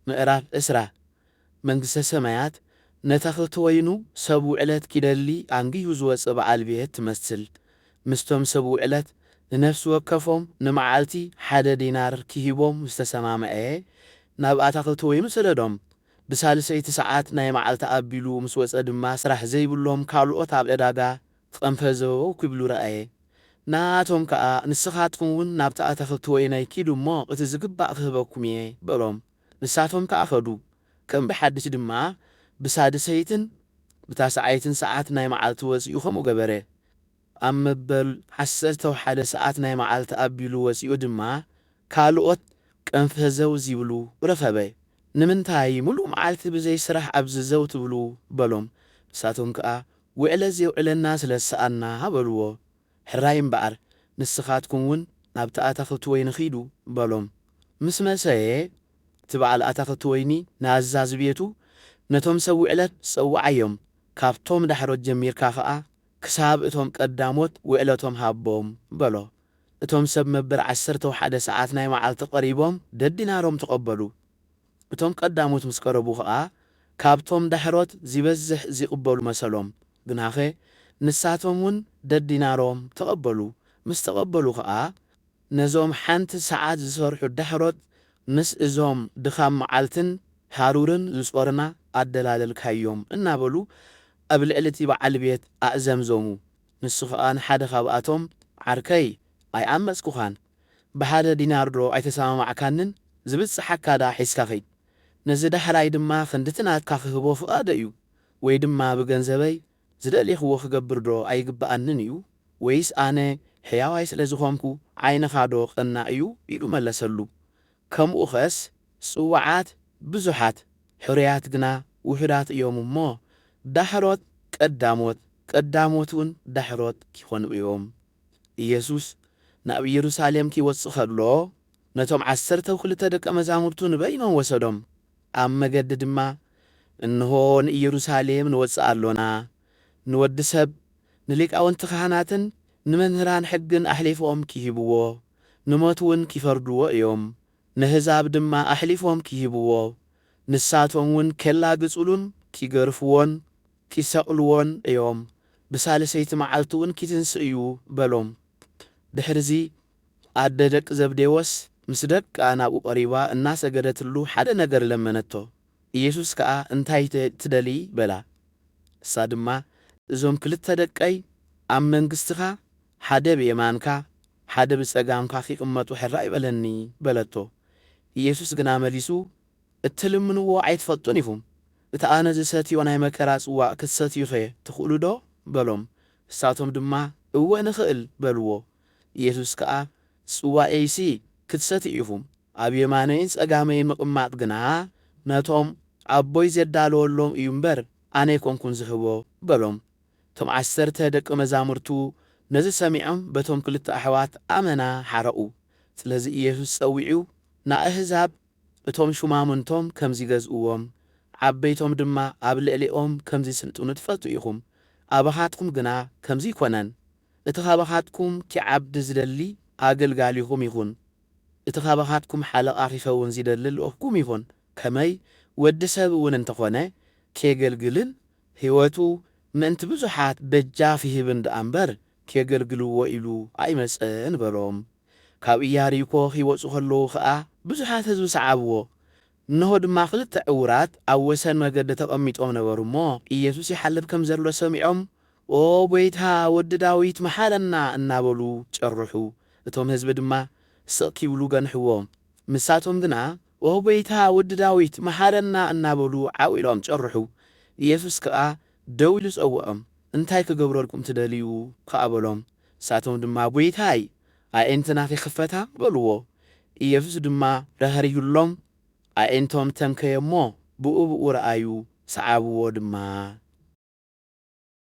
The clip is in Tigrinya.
ምዕራፍ እስራ መንግሥተ ሰማያት ነተኽልቲ ወይኑ ሰብኡ ዕለት ኪደሊ አንጊሁ ዝወፅእ በዓል ቤት ትመስል። ምስቶም ሰብኡ ዕለት ንነፍሲ ወከፎም ንመዓልቲ 1 ዲናር ክሂቦም ዝተሰማምዐ ናብ ኣታኽልቲ ወይኑ ሰደዶም። ብሳልሰይቲ ሰዓት ናይ መዓልቲ ኣቢሉ ምስ ወፀ ድማ ስራሕ ዘይብሎም ካልኦት ኣብ ዕዳጋ ክቐንፈዘው ክብሉ ረአየ። ናቶም ከዓ ንስኻትኩም እውን ናብቲ ኣታኽልቲ ወይነይ ኪዱ እሞ እቲ ዝግባእ ክህበኩም እየ በሎም። ንሳቶም ከዓ ኸዱ። ከም ብሓድሽ ድማ ብሳድሰይትን ብታስዓይትን ሰዓት ናይ መዓልቲ ወፂኡ ከምኡ ገበረ። ኣብ መበል 11 ሰዓት ናይ መዓልቲ ኣቢሉ ወፂኡ ድማ ካልኦት ቀንፈዘው ዝብሉ ረኸበ። ንምንታይ ሙሉእ መዓልቲ ብዘይ ስራሕ ኣብዚ ዘው ትብሉ በሎም። ንሳቶም ከዓ ውዕለት ዘውዕለና ስለ ዝሰኣና በልዎ። ሕራይ እምበኣር ንስኻትኩም እውን ናብቲ ኣታኽልቲ ወይኒ ኺዱ በሎም። ምስ መሰየ እቲ በዓል ኣታኽልቲ ወይኒ ንኣዛዚ ቤቱ ነቶም ሰብኡ ዕለት ፀዋዓዮም። ካብቶም ዳሕሮት ጀሚርካ ከዓ ክሳብ እቶም ቀዳሞት ውዕለቶም ሃቦም በሎ። እቶም ሰብ መበል 11 ሰዓት ናይ መዓልቲ ቀሪቦም ደዲናሮም ተቐበሉ። እቶም ቀዳሞት ምስ ቀረቡ ከዓ ካብቶም ዳሕሮት ዝበዝሕ ዝቕበሉ መሰሎም። ግናኸ ንሳቶም እውን ደዲናሮም ተቐበሉ። ምስ ተቐበሉ ከዓ ነዞም ሓንቲ ሰዓት ዝሰርሑ ዳሕሮት ምስ እዞም ድኻም መዓልትን ሃሩርን ዝጾርና ኣደላለልካዮም እናበሉ ኣብ ልዕሊ እቲ በዓል ቤት ኣእዘምዘሙ። ንሱ ከዓ ንሓደ ካብኣቶም ዓርከይ ኣይኣመፅኩኻን፣ ብ1 ዲናር ዶ ኣይተሰማማዕካንን? ዝብፅሓካ ዳ ሒዝካ ኸይድ። ነዚ ዳሕራይ ድማ ክንድቲ ናትካ ክህቦ ፍቓደ እዩ። ወይ ድማ ብገንዘበይ ዝደልይኽዎ ክገብር ዶ ኣይግባኣንን እዩ? ወይስ ኣነ ሕያዋይ ስለ ዝኾንኩ ዓይንኻ ዶ ቐናዕ እዩ ኢሉ መለሰሉ። ከምኡ ኸስ ጽዋዓት ብዙሓት ሕሩያት ግና ውሑዳት እዮም እሞ ዳሕሮት ቀዳሞት ቀዳሞት እውን ዳሕሮት ክኾኑ እዮም። ኢየሱስ ናብ ኢየሩሳሌም ኪወፅእ ከሎ ነቶም 12 ደቀ መዛሙርቱ ንበይኖም ወሰዶም። ኣብ መገዲ ድማ እንሆ ንኢየሩሳሌም ንወፅእ ኣሎና፣ ንወዲ ሰብ ንሊቃውንቲ ካህናትን ንመምህራን ሕግን ኣሕሊፎም ኪሂብዎ፣ ንሞት እውን ኪፈርድዎ እዮም። ንህዛብ ድማ ኣሕሊፎም ኪሂብዎ፣ ንሳቶም እውን ኬላግጹሉን ኪገርፍዎን ኪሰቕልዎን እዮም። ብሳልሰይቲ መዓልቲ እውን ኪትንስእ እዩ በሎም። ድሕርዚ ኣደ ደቂ ዘብዴዎስ ምስ ደቃ ናብኡ ቐሪባ እናሰገደትሉ ሓደ ነገር ለመነቶ። ኢየሱስ ከዓ እንታይ ትደሊ በላ። እሳ ድማ እዞም 2 ደቀይ ኣብ መንግሥትኻ ሓደ ብየማንካ ሓደ ብጸጋምካ ኺቕመጡ ሕራይ በለኒ በለቶ። ኢየሱስ ግና መሊሱ እትልምንዎ ኣይትፈልጡን ኢኹም። እቲ ኣነ ዝሰትዮ ናይ መከራ ጽዋዕ ክትሰትዩ ኸ ትኽእሉ ዶ በሎም። እሳቶም ድማ እወ ንኽእል በልዎ። ኢየሱስ ከዓ ጽዋኤይሲ ክትሰትዩ ኢኹም፣ ኣብ የማነይን ጸጋመይን ምቕማጥ ግና ነቶም ኣቦይ ዘዳለወሎም እዩ እምበር ኣነ ይኮንኩን ዝህቦ በሎም። እቶም 10 ደቂ መዛሙርቱ ነዚ ሰሚዖም በቶም 2 ኣሕዋት ኣመና ሓረቑ። ስለዚ ኢየሱስ ጸዊዑ ንኣሕዛብ እቶም ሹማምንቶም ከምዚ ገዝእዎም፣ ዓበይቶም ድማ ኣብ ልዕሊኦም ከምዚ ስልጡኑ ትፈልጡ ኢኹም። ኣባኻትኩም ግና ከምዚ ይኮነን። እቲ ኻባኻትኩም ኪዓብዲ ዝደሊ ኣገልጋሊኹም ይኹን። እቲ ኻባኻትኩም ሓለቓ ኺኸውን ዝደሊ ልኡኽኩም ይኹን። ከመይ ወዲ ሰብ እውን እንተኾነ ኬገልግልን ሕይወቱ ምእንቲ ብዙሓት ደጃፍ ይህብን ደኣ እምበር ኬገልግልዎ ኢሉ ኣይመፀን በሎም። ካብ ኢያሪኮ ኺወፁ ከለዉ ከዓ ብዙሓት ህዝቢ ሰዓብዎ። እንሆ ድማ 2 ዕውራት ኣብ ወሰን መገዲ ተቐሚጦም ነበሩ እሞ ኢየሱስ ይሓልፍ ከም ዘሎ ሰሚዖም ኦ ጐይታ ወዲ ዳዊት መሓረና እናበሉ ጨርሑ። እቶም ህዝቢ ድማ ስቕ ኪብሉ ገንሕዎም። ምሳቶም ግና ኦ ጐይታ ወዲ ዳዊት መሓረና እናበሉ ዓዊሎም ጨርሑ። ኢየሱስ ከዓ ደው ኢሉ ጸውዖም። እንታይ ክገብረልኩም ትደልዩ ከዓ በሎም። ንሳቶም ድማ ጐይታይ ኣዒንትና ኺኽፈታ በልዎ። ኢየሱስ ድማ ረኸሪዩሎም ኣዒንቶም ተንከየ እሞ ብኡ ረኣዩ ሰዓብዎ ድማ